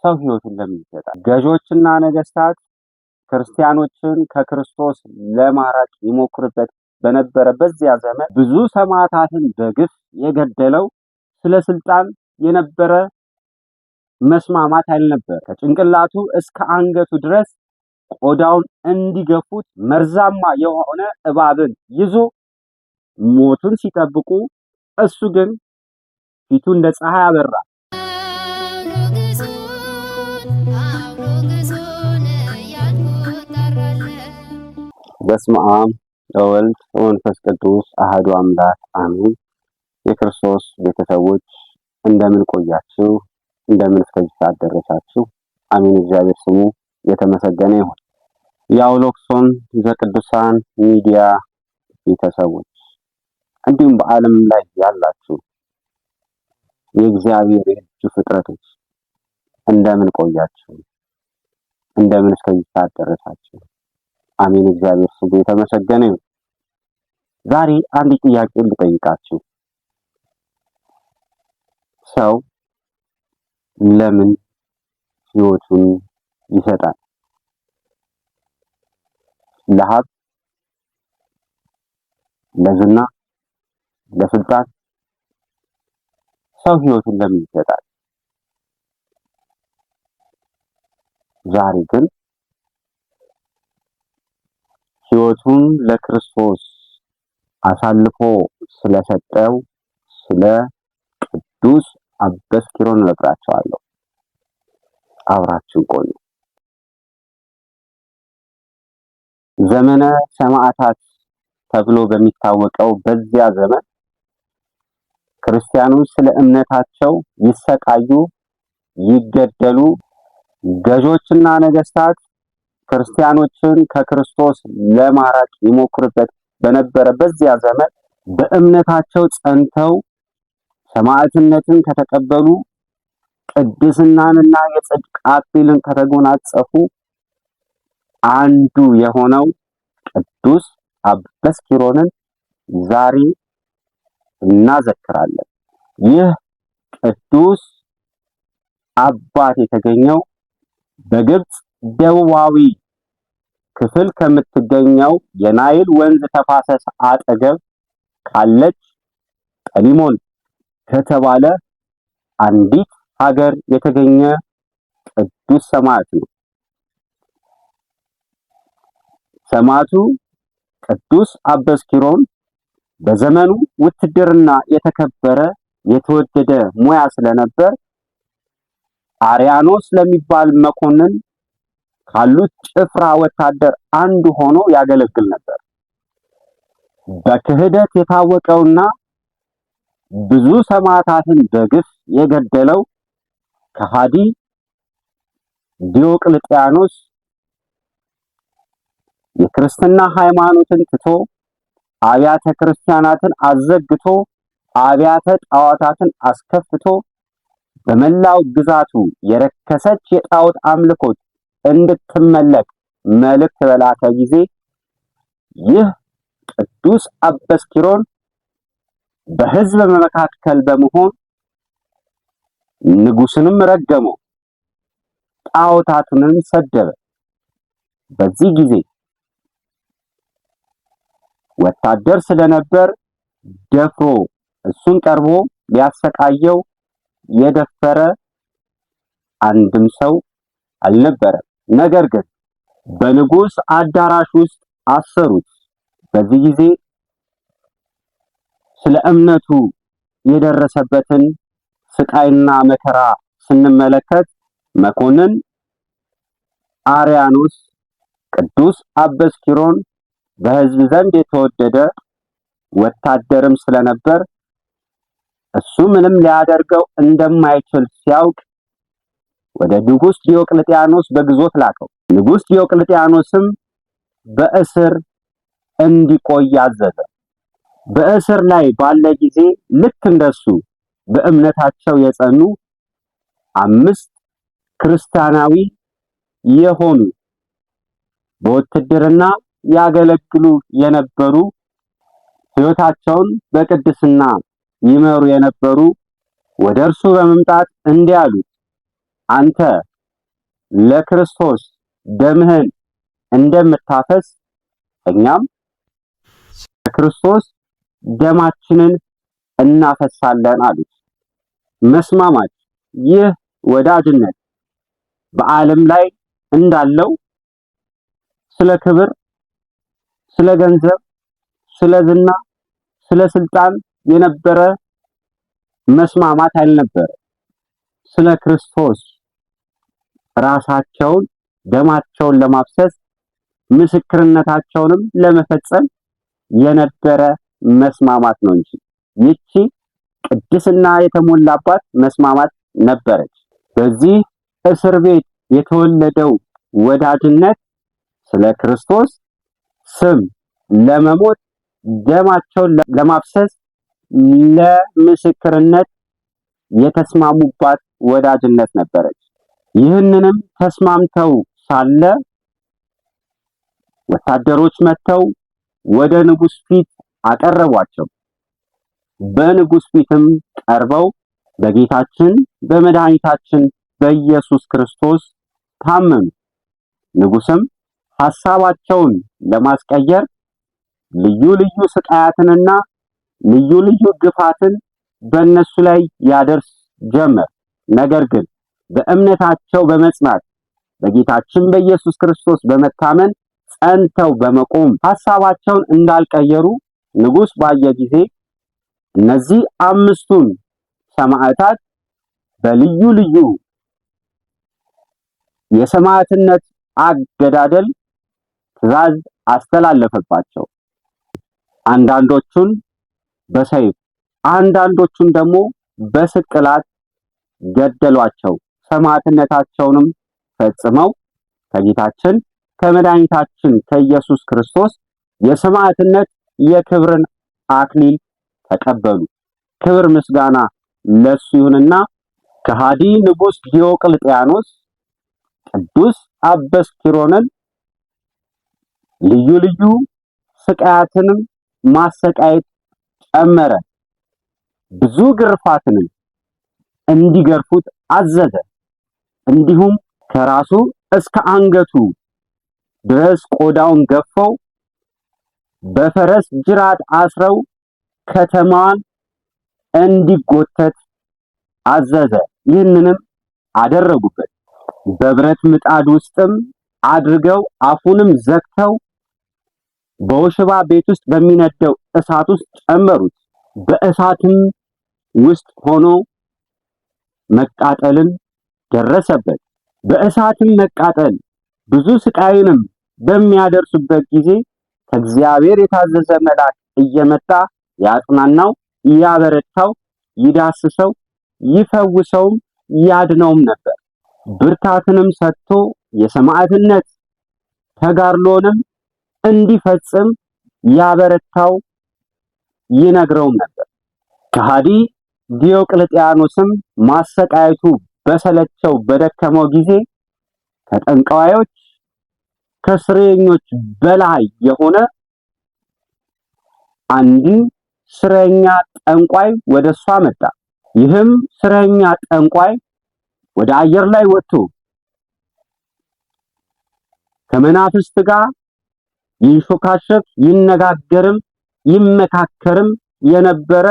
ሰው ሕይወቱን ለምን ይሰጣል? ገዦችና ነገስታት ክርስቲያኖችን ከክርስቶስ ለማራቅ ይሞክርበት በነበረ በዚያ ዘመን ብዙ ሰማዕታትን በግፍ የገደለው ስለ ስልጣን የነበረ መስማማት አልነበር። ከጭንቅላቱ እስከ አንገቱ ድረስ ቆዳውን እንዲገፉት መርዛማ የሆነ እባብን ይዞ ሞቱን ሲጠብቁ፣ እሱ ግን ፊቱ እንደ ፀሐይ አበራ። በስመ አብ ወወልድ ወመንፈስ ቅዱስ አሐዱ አምላክ አሜን። የክርስቶስ ቤተሰቦች እንደምን ቆያችሁ? እንደምን እስከዚህ ሰዓት ደረሳችሁ? አሜን። እግዚአብሔር ስሙ የተመሰገነ ይሁን። የአውሎክሶን ዘቅዱሳን ሚዲያ ቤተሰቦች እንዲሁም በዓለም ላይ ያላችሁ የእግዚአብሔር የእጁ ፍጥረቶች እንደምን ቆያችሁ? እንደምን እስከዚህ ሰዓት ደረሳችሁ? አሜን። እግዚአብሔር ስሙ የተመሰገነ ይሁን። ዛሬ አንድ ጥያቄ ልጠይቃችሁ። ሰው ለምን ሕይወቱን ይሰጣል? ለሀብት፣ ለዝና፣ ለስልጣን ሰው ሕይወቱን ለምን ይሰጣል? ዛሬ ግን ሕይወቱን ለክርስቶስ አሳልፎ ስለሰጠው ስለ ቅዱስ አበስኪሮን እነግራችኋለሁ። አብራችሁ ቆዩ። ዘመነ ሰማዕታት ተብሎ በሚታወቀው በዚያ ዘመን ክርስቲያኖች ስለ እምነታቸው ይሰቃዩ፣ ይገደሉ፣ ገዦችና ነገስታት ክርስቲያኖችን ከክርስቶስ ለማራቅ ይሞክርበት በነበረ በዚያ ዘመን በእምነታቸው ጸንተው ሰማዕትነትን ከተቀበሉ፣ ቅድስናንና የጽድቅ አክሊልን ከተጎናጸፉ አንዱ የሆነው ቅዱስ አበስኪሮንን ዛሬ እናዘክራለን። ይህ ቅዱስ አባት የተገኘው በግብጽ ደቡባዊ ክፍል ከምትገኘው የናይል ወንዝ ተፋሰስ አጠገብ ካለች ቀሊሞን ከተባለ አንዲት ሀገር የተገኘ ቅዱስ ሰማዕት ነው። ሰማዕቱ ቅዱስ አበስኪሮን በዘመኑ ውትድርና የተከበረ የተወደደ ሙያ ስለነበር አርያኖስ ለሚባል መኮንን ካሉት ጭፍራ ወታደር አንዱ ሆኖ ያገለግል ነበር። በክህደት የታወቀውና ብዙ ሰማዕታትን በግፍ የገደለው ከሃዲ ዲዮቅልጥያኖስ የክርስትና ሃይማኖትን ትቶ አብያተ ክርስቲያናትን አዘግቶ አብያተ ጣዖታትን አስከፍቶ በመላው ግዛቱ የረከሰች የጣዖት አምልኮት እንድትመለክ መልእክት በላከ ጊዜ ይህ ቅዱስ አበስኪሮን በሕዝብ መካከል በመሆን ንጉሥንም ረገመው፣ ጣዖታቱንም ሰደበ። በዚህ ጊዜ ወታደር ስለነበር ደፍሮ እሱን ቀርቦ ሊያሰቃየው የደፈረ አንድም ሰው አልነበረም። ነገር ግን በንጉሥ አዳራሽ ውስጥ አሰሩት። በዚህ ጊዜ ስለ እምነቱ የደረሰበትን ስቃይና መከራ ስንመለከት መኮንን አርያኖስ ቅዱስ አበስኪሮን በሕዝብ ዘንድ የተወደደ ወታደርም ስለነበር እሱ ምንም ሊያደርገው እንደማይችል ሲያውቅ ወደ ንጉሥ ዲዮቅልጥያኖስ በግዞት ላከው። ንጉሥ ዲዮቅልጥያኖስም በእስር እንዲቆይ አዘዘ። በእስር ላይ ባለ ጊዜ ልክ እንደሱ በእምነታቸው የጸኑ 5 ክርስቲያናዊ የሆኑ በውትድርና ያገለግሉ የነበሩ ሕይወታቸውን በቅድስና ይመሩ የነበሩ ወደ እርሱ በመምጣት እንዲህ አሉት፣ አንተ ለክርስቶስ ደምህን እንደምታፈስ እኛም ለክርስቶስ ደማችንን እናፈሳለን አሉት። መስማማት፣ ይህ ወዳጅነት በዓለም ላይ እንዳለው ስለ ክብር፣ ስለ ገንዘብ፣ ስለ ዝና፣ ስለ ስልጣን የነበረ መስማማት አልነበረ። ስለ ክርስቶስ ራሳቸውን ደማቸውን ለማፍሰስ ምስክርነታቸውንም ለመፈጸም የነበረ መስማማት ነው እንጂ ይቺ ቅድስና የተሞላባት መስማማት ነበረች። በዚህ እስር ቤት የተወለደው ወዳጅነት ስለ ክርስቶስ ስም ለመሞት ደማቸውን ለማፍሰስ ለምስክርነት የተስማሙባት ወዳጅነት ነበረች። ይህንንም ተስማምተው ሳለ ወታደሮች መጥተው ወደ ንጉሥ ፊት አቀረቧቸው። በንጉሥ ፊትም ቀርበው በጌታችን በመድኃኒታችን በኢየሱስ ክርስቶስ ታመኑ። ንጉሥም ሐሳባቸውን ለማስቀየር ልዩ ልዩ ስቃያትንና ልዩ ልዩ ግፋትን በእነሱ ላይ ያደርስ ጀመር። ነገር ግን በእምነታቸው በመጽናት በጌታችን በኢየሱስ ክርስቶስ በመታመን ጸንተው በመቆም ሐሳባቸውን እንዳልቀየሩ ንጉሥ ባየ ጊዜ እነዚህ አምስቱን ሰማዕታት በልዩ ልዩ የሰማዕትነት አገዳደል ትእዛዝ አስተላለፈባቸው። አንዳንዶቹን በሰይፍ አንዳንዶቹን ደግሞ በስቅላት ገደሏቸው። ሰማዕትነታቸውንም ፈጽመው ከጌታችን ከመድኃኒታችን ከኢየሱስ ክርስቶስ የሰማዕትነት የክብርን አክሊል ተቀበሉ። ክብር ምስጋና ለሱ ይሁንና ከሃዲ ንጉሥ ዲዮቅልጥያኖስ ቅዱስ አበስኪሮንን ልዩ ልዩ ስቃያትንም ማሰቃየት ጨመረ። ብዙ ግርፋትንም እንዲገርፉት አዘዘ። እንዲሁም ከራሱ እስከ አንገቱ ድረስ ቆዳውን ገፈው በፈረስ ጅራት አስረው ከተማዋን እንዲጎተት አዘዘ። ይህንንም አደረጉበት። በብረት ምጣድ ውስጥም አድርገው አፉንም ዘግተው በወሽባ ቤት ውስጥ በሚነደው እሳት ውስጥ ጨመሩት። በእሳትም ውስጥ ሆኖ መቃጠልን ደረሰበት። በእሳትም መቃጠል ብዙ ስቃይንም በሚያደርሱበት ጊዜ ከእግዚአብሔር የታዘዘ መልአክ እየመጣ ያጽናናው፣ ያበረታው፣ ይዳስሰው፣ ይፈውሰውም ያድነውም ነበር። ብርታትንም ሰጥቶ የሰማዕትነት ተጋድሎንም እንዲፈጽም ያበረታው ይነግረውም ነበር። ከሃዲ ዲዮቅልጥያኖስም ማሰቃየቱ በሰለቸው በደከመው ጊዜ ከጠንቋዮች ከስረኞች በላይ የሆነ አንድ ስረኛ ጠንቋይ ወደሷ መጣ። ይህም ስረኛ ጠንቋይ ወደ አየር ላይ ወጥቶ ከመናፍስት ጋር ይንሾካሸክ ይነጋገርም ይመካከርም የነበረ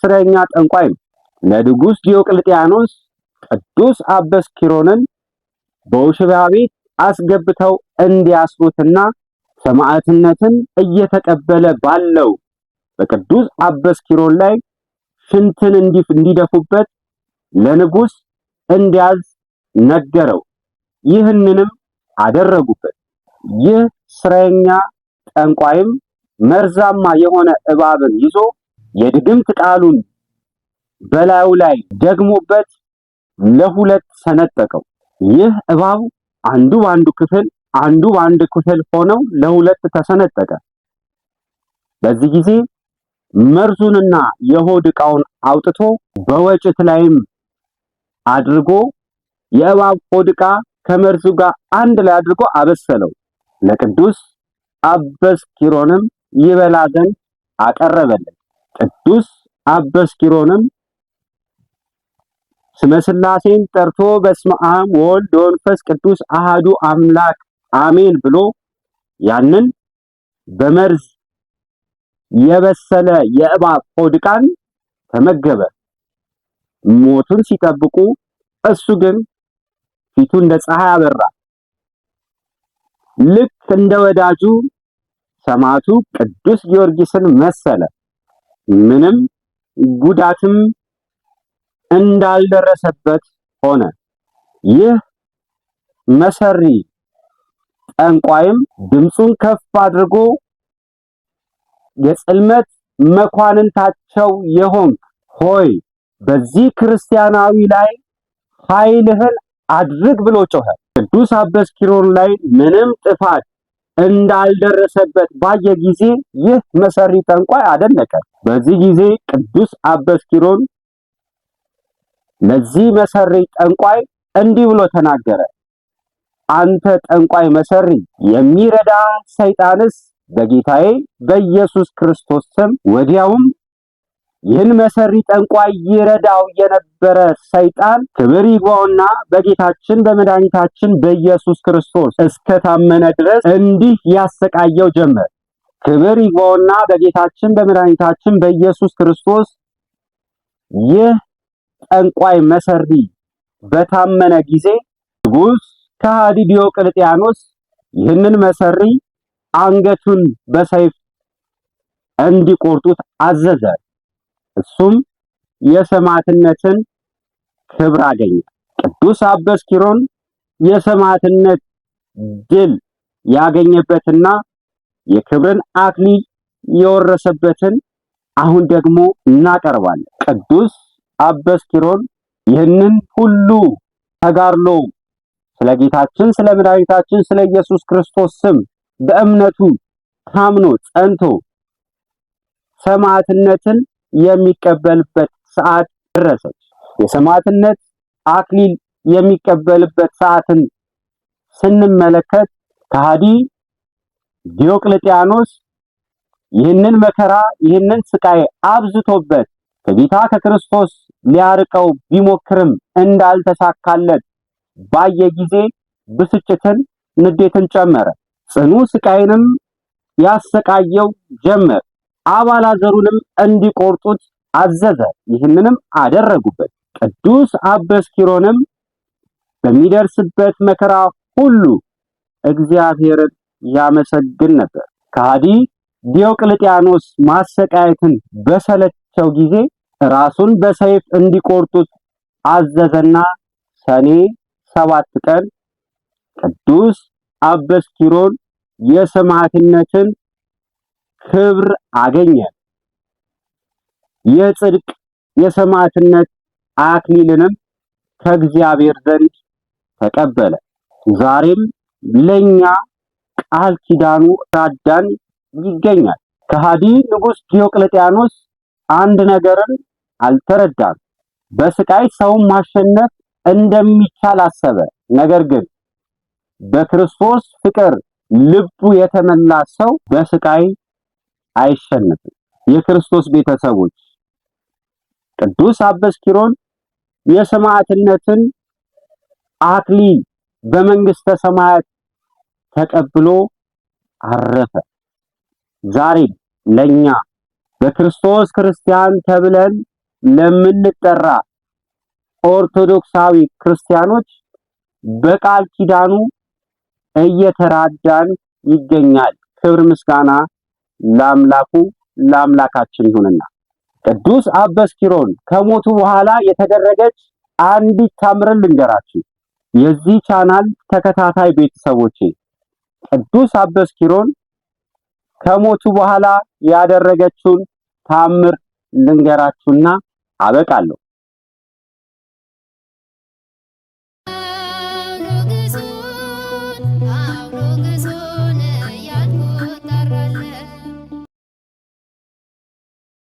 ስረኛ ጠንቋይ ነው። ለንጉሥ ዲዮቅልጥያኖስ ቅዱስ አበስኪሮንን በወሽባ ቤት አስገብተው እንዲያስሩትና ሰማዕትነትን እየተቀበለ ባለው በቅዱስ አበስኪሮን ላይ ሽንትን እንዲደፉበት ለንጉሥ እንዲያዝ ነገረው። ይህንንም አደረጉበት። ይህ ስረኛ ጠንቋይም መርዛማ የሆነ እባብን ይዞ የድግምት ቃሉን በላዩ ላይ ደግሞበት ለሁለት ሰነጠቀው። ይህ እባብ አንዱ በአንዱ ክፍል አንዱ በአንድ ክፍል ሆነው ለሁለት ተሰነጠቀ። በዚህ ጊዜ መርዙንና የሆድ ዕቃውን አውጥቶ በወጭት ላይም አድርጎ የእባብ ሆድ ዕቃ ከመርዙ ጋር አንድ ላይ አድርጎ አበሰለው። ለቅዱስ አበስኪሮንም ይበላ ዘንድ አቀረበለት። ቅዱስ አበስኪሮንም ስመ ሥላሴን ጠርቶ በስመ አብ ወወልድ ወመንፈስ ቅዱስ አሃዱ አምላክ አሜን ብሎ ያንን በመርዝ የበሰለ የእባብ ሆድ ዕቃን ተመገበ። ሞቱን ሲጠብቁ እሱ ግን ፊቱ እንደ ፀሐይ አበራ። ልክ እንደ ወዳጁ ሰማዕቱ ቅዱስ ጊዮርጊስን መሰለ። ምንም ጉዳትም እንዳልደረሰበት ሆነ። ይህ መሰሪ ጠንቋይም ድምፁን ከፍ አድርጎ የጽልመት መኳንንታቸው የሆንክ ሆይ በዚህ ክርስቲያናዊ ላይ ኃይልህን አድርግ ብሎ ጮኸ። ቅዱስ አበስኪሮን ላይ ምንም ጥፋት እንዳልደረሰበት ባየ ጊዜ ይህ መሰሪ ጠንቋይ አደነቀ። በዚህ ጊዜ ቅዱስ አበስኪሮን ለዚህ መሰሪ ጠንቋይ እንዲህ ብሎ ተናገረ። አንተ ጠንቋይ መሰሪ፣ የሚረዳ ሰይጣንስ በጌታዬ በኢየሱስ ክርስቶስ ስም ወዲያውም ይህን መሰሪ ጠንቋይ ይረዳው የነበረ ሰይጣን ክብር ይግባውና በጌታችን በመድኃኒታችን በኢየሱስ ክርስቶስ እስከታመነ ድረስ እንዲህ ያሰቃየው ጀመር። ክብር ይግባውና በጌታችን በመድኃኒታችን በኢየሱስ ክርስቶስ ይህ ጠንቋይ መሰሪ በታመነ ጊዜ ንጉሥ ከሃዲ ዲዮቅልጥያኖስ ይህንን መሰሪ አንገቱን በሰይፍ እንዲቆርጡት አዘዘ። እሱም የሰማዕትነትን ክብር አገኘ። ቅዱስ አበስኪሮን የሰማዕትነት ድል ያገኘበትና የክብርን አክሊል የወረሰበትን አሁን ደግሞ እናቀርባለን። ቅዱስ አበስኪሮን ይህንን ሁሉ ተጋድሎ ስለ ጌታችን ስለ መድኃኒታችን ስለ ኢየሱስ ክርስቶስ ስም በእምነቱ ታምኖ ጸንቶ ሰማዕትነትን የሚቀበልበት ሰዓት ደረሰች። የሰማዕትነት አክሊል የሚቀበልበት ሰዓትን ስንመለከት ከሃዲ ዲዮቅልጥያኖስ ይህንን መከራ ይህንን ስቃይ አብዝቶበት ከጌታ ከክርስቶስ ሊያርቀው ቢሞክርም እንዳልተሳካለት ባየ ጊዜ ብስጭትን፣ ንዴትን ጨመረ። ጽኑ ስቃይንም ያሰቃየው ጀመር። አባላዘሩንም እንዲቆርጡት አዘዘ። ይህንንም አደረጉበት። ቅዱስ አበስኪሮንም በሚደርስበት መከራ ሁሉ እግዚአብሔርን ያመሰግን ነበር። ከሃዲ ዲዮቅልጥያኖስ ማሰቃየትን በሰለቸው ጊዜ ራሱን በሰይፍ እንዲቆርጡት አዘዘና ሰኔ 7 ቀን ቅዱስ አበስኪሮን የሰማዕትነትን ክብር አገኘ። የጽድቅ የሰማዕትነት አክሊልንም ከእግዚአብሔር ዘንድ ተቀበለ። ዛሬም ለኛ ቃል ኪዳኑ ራዳን ይገኛል። ከሃዲ ንጉሥ ዲዮቅልጥያኖስ አንድ ነገርን አልተረዳም። በስቃይ ሰውን ማሸነፍ እንደሚቻል አሰበ። ነገር ግን በክርስቶስ ፍቅር ልቡ የተመላ ሰው በስቃይ አይሸነፍም። የክርስቶስ ቤተሰቦች ቅዱስ አበስኪሮን የሰማዕትነትን አክሊል በመንግስተ ሰማያት ተቀብሎ አረፈ። ዛሬ ለኛ በክርስቶስ ክርስቲያን ተብለን ለምንጠራ ኦርቶዶክሳዊ ክርስቲያኖች በቃል ኪዳኑ እየተራዳን ይገኛል። ክብር ምስጋና ለአምላኩ ለአምላካችን ይሁንና ቅዱስ አበስኪሮን ከሞቱ በኋላ የተደረገች አንዲት ታምርን ልንገራችሁ። የዚህ ቻናል ተከታታይ ቤተሰቦቼ ቅዱስ አበስኪሮን ከሞቱ በኋላ ያደረገችውን ታምር ልንገራችሁና አበቃለሁ።